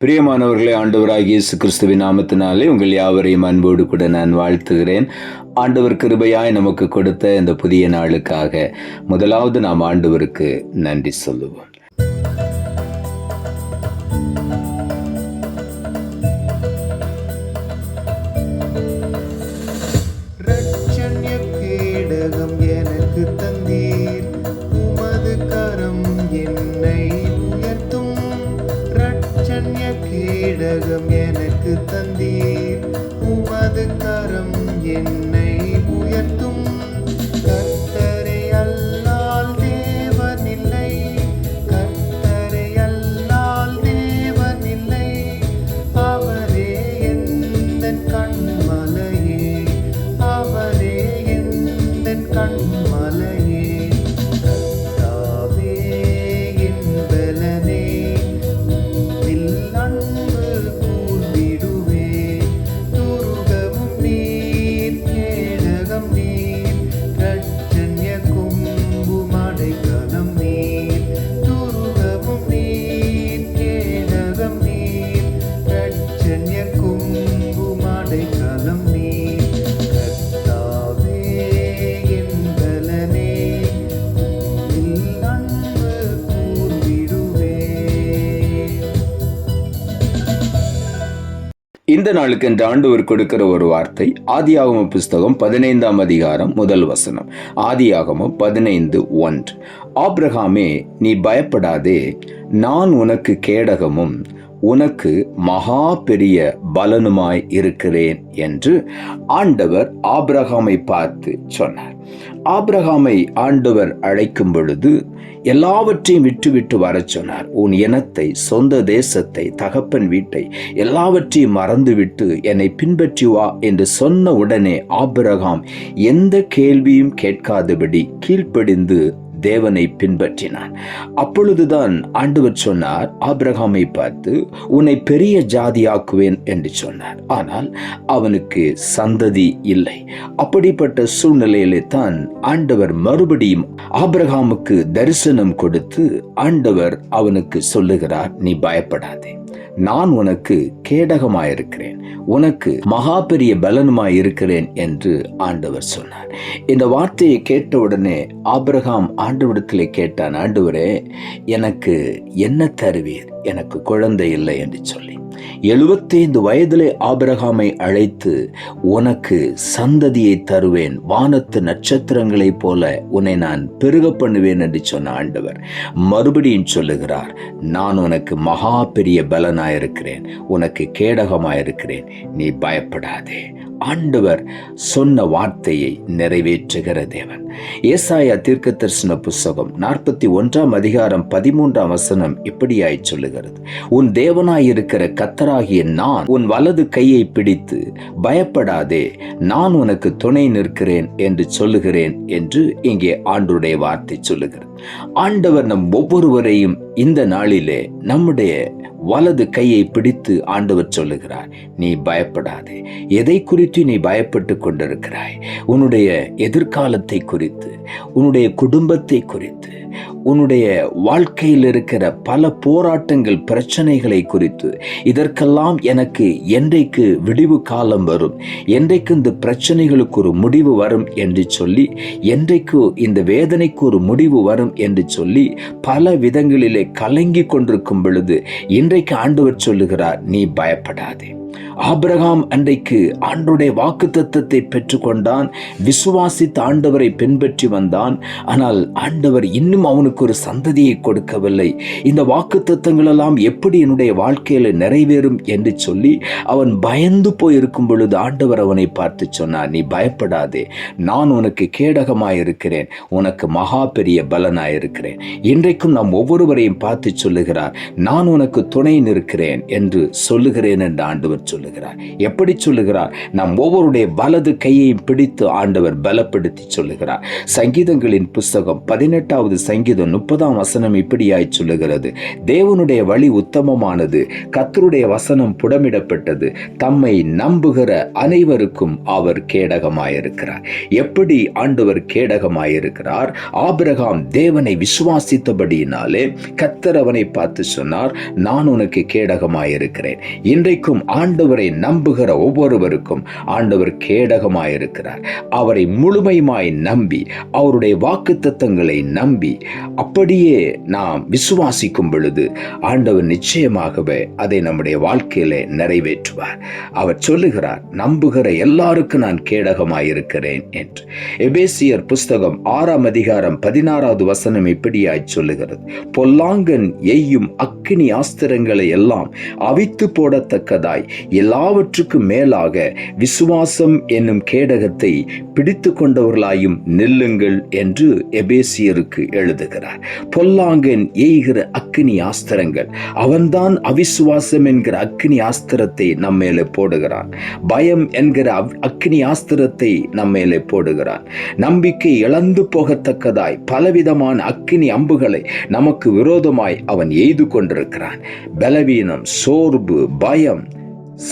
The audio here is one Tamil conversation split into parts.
பிரியமானவர்களே, ஆண்டவராகிய இயேசு கிறிஸ்துவின் நாமத்தினாலே உங்கள் யாவரையும் அன்போடு கூட நான் வாழ்த்துகிறேன். ஆண்டவர் கிருபையாய் நமக்கு கொடுத்த இந்த புதிய நாளுக்காக முதலாவது நாம் ஆண்டவருக்கு நன்றி சொல்லுவோம். எனக்கு தந்தீர், உமது கரம் என்னை உயர்த்தும். இரட்சண்ய கேடகம் எனக்கு தந்தீர், உமது கரம் என்னை உயர்த்தும். கர்த்தரை அல்லால் தேவனில்லை, கர்த்தரை அல்லால் தேவனில்லை. அவரே எந்தன் கண்மலையே, அவரே கண்மலையே. கர்த்தாவே என் பலனே, அன்பு கூர்ந்திடுவே. துருகமும் நீர், கேடகம் நீர், இரட்சண்ய கொம்பும் அடைக்கலம் நீர். துருகமும் நீர், கேடகம் நீர், இரட்சண்ய கொம்பும் அடைக்கலம் நீர். இந்த நாளுக்கு என்று ஆண்டவர் கொடுக்கிற ஒரு வார்த்தை ஆதியாகம புஸ்தகம் 15ஆம் அதிகாரம் 1 வசனம். ஆதியாகமம் 15:1. ஆபிரகாமே, நீ பயப்படாதே, நான் உனக்கு கேடகமும் உனக்கு மகா பெரிய பலனுமாய் இருக்கிறேன் என்று ஆண்டவர் ஆபிரகாமை பார்த்து சொன்னார். ஆபிரகாமை ஆண்டவர் அழைக்கும் பொழுது எல்லாவற்றையும் விட்டு வர சொன்னார். உன் இனத்தை, சொந்த தேசத்தை, தகப்பன் வீட்டை எல்லாவற்றையும் மறந்துவிட்டு என்னை பின்பற்றி வா என்று சொன்ன உடனே ஆபிரகாம் எந்த கேள்வியும் கேட்காதபடி கீழ்ப்படிந்து தேவனை பின்பற்றினான். அப்பொழுதுதான் ஆண்டவர் சொன்னார், ஆபிரகாமை பார்த்து உன்னை பெரிய ஜாதியாக்குவேன் என்று சொன்னார். ஆனால் அவனுக்கு சந்ததி இல்லை. அப்படிப்பட்ட சூழ்நிலையிலே தான் ஆண்டவர் மறுபடியும் ஆபிரகாமுக்கு தரிசனம் கொடுத்து ஆண்டவர் அவனுக்கு சொல்லுகிறார், நீ பயப்படாதே, நான் உனக்கு கேடகமாயிருக்கிறேன், உனக்கு மகா பெரிய பலனுமாயிருக்கிறேன் என்று ஆண்டவர் சொன்னார். இந்த வார்த்தையை கேட்டவுடனே ஆபிரகாம் ஆண்டவரிடத்திலே கேட்டான், ஆண்டவரே, எனக்கு என்ன தருவீர்? எனக்கு குழந்தை இல்லை என்று சொல்லி 75 வயதிலே ஆபிரகாமை அழைத்து, உனக்கு சந்ததியை தருவேன், வானத்து நட்சத்திரங்களைப் போல உன்னை நான் பெருக பண்ணுவேன் என்று சொன்ன ஆண்டவர் மறுபடியும் சொல்லுகிறார், நான் உனக்கு மகா பெரிய பலனாயிருக்கிறேன், உனக்கு கேடகமாயிருக்கிறேன், நீ பயப்படாதே. ஆண்டவர் சொன்ன வார்த்தையை நிறைவேற்றுகிற தேவன். ஏசாயா தீர்க்கதரிசன புஸ்தகம் 41ஆம் அதிகாரம் 13ஆம் வசனம் இப்படியாய் சொல்லுகிறது, உன் தேவனாயிருக்கிற கர்த்தராகிய நான் உன் வலது கையை பிடித்து பயப்படாதே, நான் உனக்கு துணை நிற்கிறேன் என்று சொல்லுகிறேன் என்று இங்கே ஆண்டவருடைய வார்த்தை சொல்லுகிறது. ஆண்டவர் நம் ஒவ்வொருவரையும் இந்த நாளிலே நம்முடைய வலது கையை பிடித்து ஆண்டவர் சொல்லுகிறார், நீ பயப்படாதே. எதை குறித்து நீ பயப்பட்டு கொண்டிருக்கிறாய்? உன்னுடைய எதிர்காலத்தை குறித்து, உன்னுடைய குடும்பத்தை குறித்து, உன்னுடைய வாழ்க்கையில் இருக்கிற பல போராட்டங்கள், பிரச்சனைகளை குறித்து, இதற்கெல்லாம் எனக்கு என்றைக்கு விடிவு காலம் வரும், என்றைக்கு இந்த பிரச்சனைகளுக்கு ஒரு முடிவு வரும் என்று சொல்லி, என்றைக்கு இந்த வேதனைக்கு ஒரு முடிவு வரும் என்று சொல்லி பல விதங்களிலே கலங்கி கொண்டிருக்கும் பொழுது இன்றைக்கு ஆண்டவர் சொல்லுகிறார், நீ பயப்படாதே. ஆபிரகாம் அன்றைக்கு ஆண்டவருடைய வாக்குத்தத்தத்தை பெற்றுக்கொண்டான், விசுவாசித்த ஆண்டவரை பின்பற்றி வந்தான். ஆனால் ஆண்டவர் இன்னும் அவனுக்கு ஒரு சந்ததியை கொடுக்கவில்லை. இந்த வாக்குத்தத்தங்கள் எல்லாம் எப்படி என்னுடைய வாழ்க்கையில நிறைவேறும் என்று சொல்லி அவன் பயந்து போயிருக்கும் பொழுது ஆண்டவர் அவனை பார்த்து சொன்னார், நீ பயப்படாதே, நான் உனக்கு கேடகமாயிருக்கிறேன், உனக்கு மகா பெரிய பலனாயிருக்கிறேன். இன்றைக்கும் நாம் ஒவ்வொருவரையும் பார்த்து சொல்லுகிறார், நான் உனக்கு துணை நிற்கிறேன் என்று சொல்லுகிறேன் என்று ஆண்டவர் சொல்லுகிறார். எப்படி சொல்லுகிறார்? நம் ஒவ்வொருடைய வலது கையையும் பிடித்து ஆண்டவர் பலப்படுத்தி சொல்லுகிறார். சங்கீதங்களின் புஸ்தகம் 18வது சங்கீதம் 30ஆம் வசனம் இப்படியாய் சொல்லுகிறது, தேவனுடைய வழி உத்தமமானது, கர்த்தருடைய வசனம் புடமிடப்பட்டது, தம்மை நம்புகிற அனைவருக்கும் அவர் கேடகமாயிருக்கிறார். எப்படி ஆண்டவர் கேடகமாயிருக்கிறார்? ஆபிரகாம் தேவனை விசுவாசித்தபடியினாலே கர்த்தர் அவனை பார்த்து சொன்னார், நான் உனக்கு கேடகமாயிருக்கிறேன். இன்றைக்கும் ஆண்டவரை நம்புகிற ஒவ்வொருவருக்கும் ஆண்டவர் கேடகமாயிருக்கிறார். அவரை முழுமையுமாய் நம்பி, அவருடைய வாக்குத்தத்தங்களை நம்பி அப்படியே நாம் விசுவாசிக்கும் பொழுது ஆண்டவர் நிச்சயமாகவே அதை நம்முடைய வாழ்க்கையிலே நிறைவேற்றுவார். அவர் சொல்லுகிறார், நம்புகிற எல்லாருக்கும் நான் கேடகமாயிருக்கிறேன் என்று. எபேசியர் புஸ்தகம் 6ஆம் அதிகாரம் 16வது வசனம் இப்படியாய் சொல்லுகிறது, பொல்லாங்கன் எய்யும் அக்கினி ஆஸ்திரங்களை எல்லாம் அவித்து போடத்தக்கதாய் எல்லாவற்றுக்கும் மேலாக விசுவாசம் என்னும் கேடகத்தை பிடித்து கொண்டவர்களாயும் நில்லுங்கள் என்று எபேசியருக்கு எழுதுகிறார். பொல்லாங்கன் எய்கிற அக்கினி ஆஸ்திரங்கள், அவன்தான் அவிசுவாசம் என்கிற அக்கினி ஆஸ்திரத்தை நம்மேலே போடுகிறான். பயம் என்கிற அக்கினி ஆஸ்திரத்தை நம்மேலே போடுகிறான். நம்பிக்கை இழந்து போகத்தக்கதாய் பலவிதமான அக்கினி அம்புகளை நமக்கு விரோதமாய் அவன் எய்து கொண்டிருக்கிறான். பலவீனம், சோர்வு, பயம்,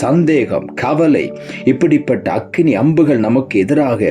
சந்தேகம், கவலை, இப்படிப்பட்ட அக்கினி அம்புகள் நமக்கு எதிராக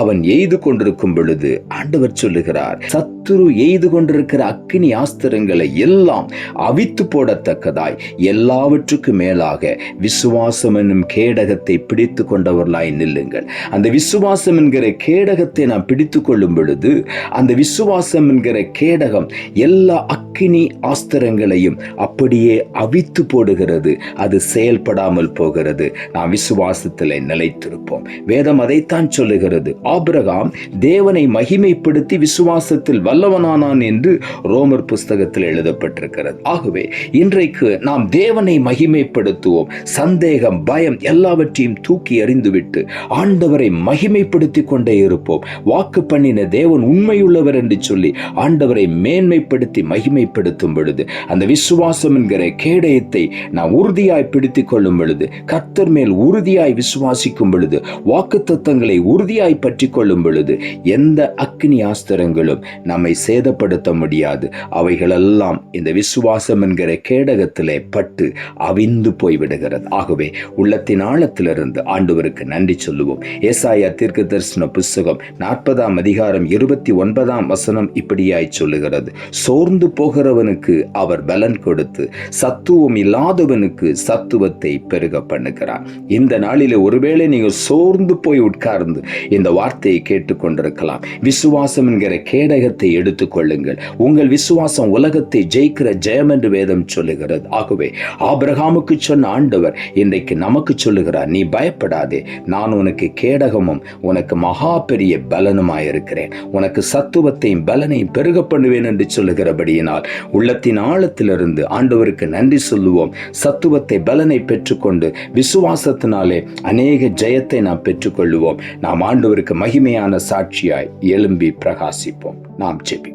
அவன் எய்து கொண்டிருக்கும் பொழுது ஆண்டவர் சொல்லுகிறார், சத்துரு எய்து கொண்டிருக்கிற அக்கினி ஆஸ்திரங்களை எல்லாம் அவித்து போடத்தக்கதாய் எல்லாவற்றுக்கும் மேலாக விசுவாசம் என்னும் கேடகத்தை பிடித்து கொண்டவர்களாய் நில்லுங்கள். அந்த விசுவாசம் என்கிற கேடகத்தை நாம் பிடித்து கொள்ளும் பொழுது அந்த விசுவாசம் என்கிற கேடகம் எல்லா அக்கினி ஆஸ்திரங்களையும் அப்படியே அவித்து போடுகிறது. அது செயல்படாமல் போகிறது. நாம் விசுவாசத்திலே நிலைத்திருப்போம். வேதம் அதைத்தான் சொல்லுகிறது. ஆபிரகாம் தேவனை மகிமைப்படுத்தி விசுவாசத்தில் வல்லவனானான் என்று ரோமர் புஸ்தகத்தில் எழுதப்பட்டிருக்கிறது. ஆகவே இன்றைக்கு நாம் தேவனை மகிமைப்படுத்துவோம். சந்தேகம், பயம் எல்லாவற்றையும் தூக்கி எறிந்துவிட்டு ஆண்டவரை மகிமைப்படுத்தி கொண்டே இருப்போம். வாக்கு பண்ணின தேவன் உண்மையுள்ளவர் என்று சொல்லி ஆண்டவரை மேன்மைப்படுத்தி மகிமைப்படுத்தும் பொழுது அந்த விசுவாசம் என்கிற கேடயத்தை நாம் உறுதியாய் பிடித்துக் கொள்ளும் பொழுது, கர்த்தர் மேல் உறுதியாய் விசுவாசிக்கும் பொழுது, வாக்குத்தத்தங்களை உறுதியாய் பற்றி கொள்ளும் பொழுது எந்த அக்கினி ஆஸ்திரங்களும் நம்மை சேதப்படுத்த முடியாது. அவைகளெல்லாம் இந்த விசுவாசம் என்கிற கேடகத்திலே பட்டு அவிந்து போய்விடுகிறது. ஆகவே உள்ளத்தின் ஆழத்திலிருந்து ஆண்டவருக்கு நன்றி சொல்லுவோம். ஏசாயா தீர்க்கதரிசன புஸ்தகம் 40ஆம் அதிகாரம் 29ஆம் வசனம் இப்படியாய் சொல்லுகிறது, சோர்ந்து போகிறவனுக்கு அவர் பலன் கொடுத்து சத்துவம் இல்லாதவனுக்கு சத்துவத்தை பெருக பண்ணுகிறார். இந்த நாளிலே ஒருவேளை நீங்கள் சோர்ந்து போய் உட்கார்ந்து இந்த வார்த்தையை கேட்டுக்கொண்டிருக்கலாம். விசுவாசம் என்கிற கேடகத்தை எடுத்துக் கொள்ளுங்கள். உங்கள் விசுவாசம் உலகத்தை ஜெயிக்கிற ஜெயம் என்று வேதம் சொல்லுகிறது. ஆகவே ஆபிரகாமுக்கு சொன்ன ஆண்டவர் இன்றைக்கு நமக்கு சொல்லுகிறார், நீ பயப்படாதே, நான் உனக்கு கேடகமும் உனக்கு மகா பெரிய பலனுமாயிருக்கிறேன், உனக்கு சத்துவத்தையும் பலனையும் பெருக பண்ணுவேன் என்று சொல்லுகிறபடியினால் உள்ளத்தின் ஆழத்திலிருந்து ஆண்டவருக்கு நன்றி சொல்லுவோம். சத்துவத்தை பலனை பெற்றுக்கொண்டு விசுவாசத்தினாலே அநேக ஜெயத்தை நாம் பெற்றுக்கொள்ளுவோம். நாம் ஆண்டவருக்கு மகிமையான சாட்சியாய் எழும்பி பிரகாசிப்போம். நாம் ஜெபிப்போம்.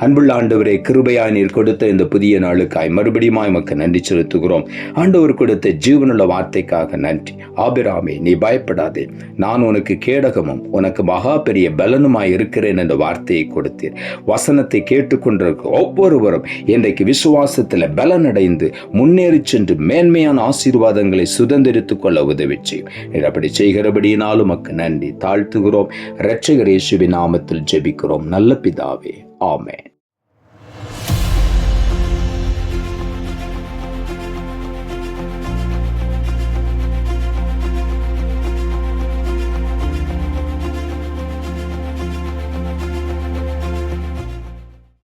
அன்புள்ள ஆண்டவரே, கிருபையாய் நீர் கொடுத்த இந்த புதிய நாளுக்காய் மறுபடியும் உமக்கு நன்றி செலுத்துகிறோம். ஆண்டவர் கொடுத்த ஜீவனுள்ள வார்த்தைக்காக நன்றி. ஆபிராமே, நீ பயப்படாதே, நான் உனக்கு கேடகமும் உனக்கு மகா பெரிய பலனுமாய் இருக்கிறேன் என்ற வார்த்தையை கொடுத்தீர். வசனத்தை கேட்டுக்கொண்டிருக்க ஒவ்வொருவரும் இன்றைக்கு விசுவாசத்தில் பலனடைந்து முன்னேறி சென்று மேன்மையான ஆசீர்வாதங்களை சுதந்திரித்துக் கொள்ள உதவி செய்யும். நீர் அப்படி செய்கிறபடியினாலும் உமக்கு நன்றி தாழ்த்துகிறோம். இரட்சகர் இயேசுவின் நாமத்தில் ஜெபிக்கிறோம் நல்ல பிதாவே. ஆமென்.